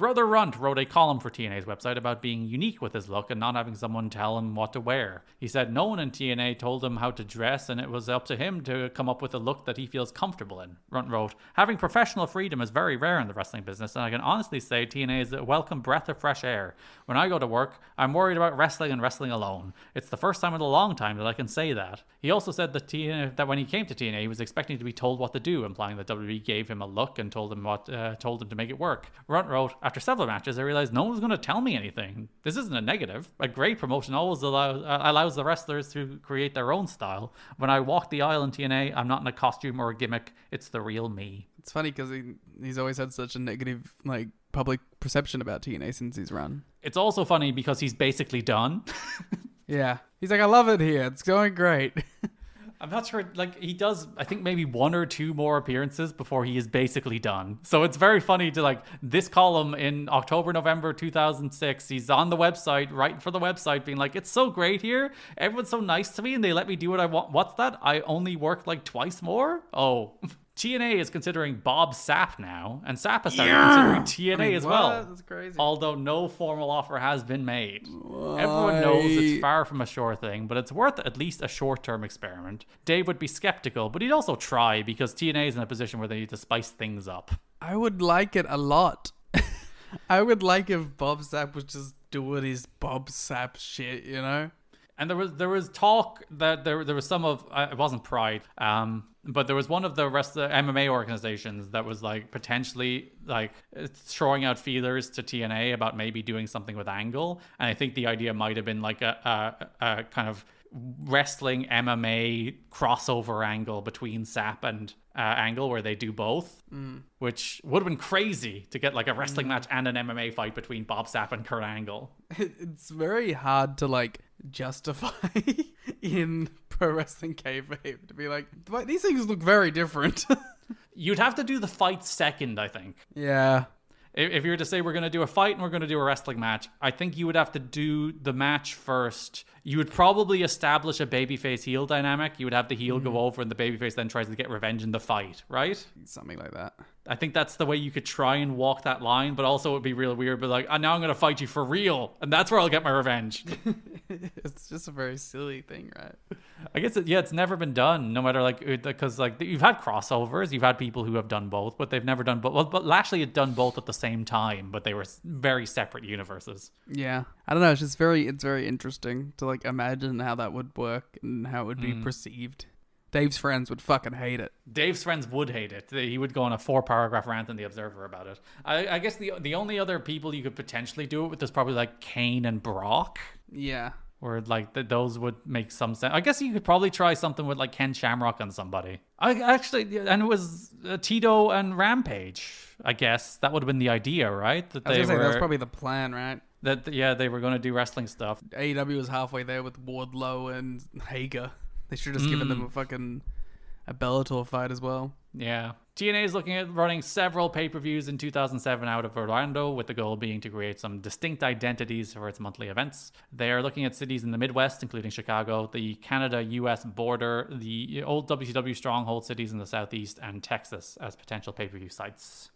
Brother Runt wrote a column for TNA's website about being unique with his look and not having someone tell him what to wear. He said no one in TNA told him how to dress and it was up to him to come up with a look that he feels comfortable in. Runt wrote, having professional freedom is very rare in the wrestling business, and I can honestly say TNA is a welcome breath of fresh air. When I go to work, I'm worried about wrestling and wrestling alone. It's the first time in a long time that I can say that. He also said that when he came to TNA, he was expecting to be told what to do, implying that WWE gave him a look and told him to make it work. Runt wrote, after several matches, I realized no one was going to tell me anything. This isn't a negative. A great promotion always allows the wrestlers to create their own style. When I walk the aisle in TNA, I'm not in a costume or a gimmick. It's the real me. It's funny because he's always had such a negative public perception about TNA since he's run. It's also funny because he's basically done. Yeah. He's like, I love it here. It's going great. I'm not sure, he does, I think maybe 1 or 2 more appearances before he is basically done. So it's very funny to, this column in October, November 2006, he's on the website, writing for the website, being like, it's so great here. Everyone's so nice to me and they let me do what I want. What's that? I only worked twice more? Oh. TNA is considering Bob Sapp now, and Sapp has started considering TNA as well. That's crazy. Although no formal offer has been made. Everyone knows it's far from a sure thing, but it's worth at least a short-term experiment. Dave would be skeptical, but he'd also try because TNA is in a position where they need to spice things up. I would like it a lot. I would like if Bob Sapp was just doing his Bob Sapp shit, you know? And there was talk that there was some of it wasn't Pride, but there was one of the rest of the MMA organizations that was potentially throwing out feelers to TNA about maybe doing something with Angle, and I think the idea might have been a kind of wrestling MMA crossover angle between Sapp and Angle where they do both, which would have been crazy to get a wrestling match and an MMA fight between Bob Sapp and Kurt Angle. It's very hard to justify in pro wrestling kayfabe to be these things look very different. You'd have to do the fight second, I think. Yeah. If you were to say we're going to do a fight and we're going to do a wrestling match, I think you would have to do the match first. You would probably establish a babyface heel dynamic. You would have the heel go over and the babyface then tries to get revenge in the fight, right? Something like that. I think that's the way you could try and walk that line, but also it would be real weird. But now I'm going to fight you for real, and that's where I'll get my revenge. It's just a very silly thing, right? I guess, it's never been done, no matter, because, you've had crossovers, you've had people who have done both, but they've never done both. Well, but Lashley had done both at the same time, but they were very separate universes. Yeah. I don't know, it's very interesting to, imagine how that would work and how it would be perceived. Dave's friends would fucking hate it. Dave's friends would hate it. He would go on a 4-paragraph rant in The Observer about it. I guess the only other people you could potentially do it with is probably Kane and Brock. Yeah. Or those would make some sense. I guess you could probably try something with Ken Shamrock on somebody. And it was Tito and Rampage. I guess that would have been the idea, right? That was probably the plan, right? That they were going to do wrestling stuff. AEW was halfway there with Wardlow and Hager. They should have just given them a Bellator fight as well. Yeah. TNA is looking at running several pay-per-views in 2007 out of Orlando, with the goal being to create some distinct identities for its monthly events. They are looking at cities in the Midwest, including Chicago, the Canada-US border, the old WCW stronghold cities in the Southeast, and Texas as potential pay-per-view sites.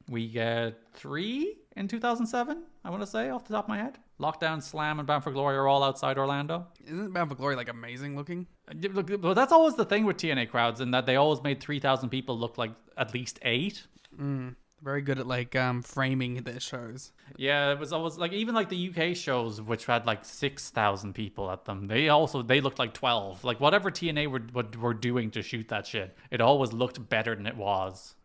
We get 3 in 2007, I want to say, off the top of my head. Lockdown, Slam, and Bound for Glory are all outside Orlando. Isn't Bound for Glory amazing looking? Well, that's always the thing with TNA crowds, in that they always made 3,000 people look like at least 8. Very good at framing their shows. Yeah, it was always even the UK shows, which had 6,000 people at them. They looked like 12. Whatever TNA were doing to shoot that shit, it always looked better than it was.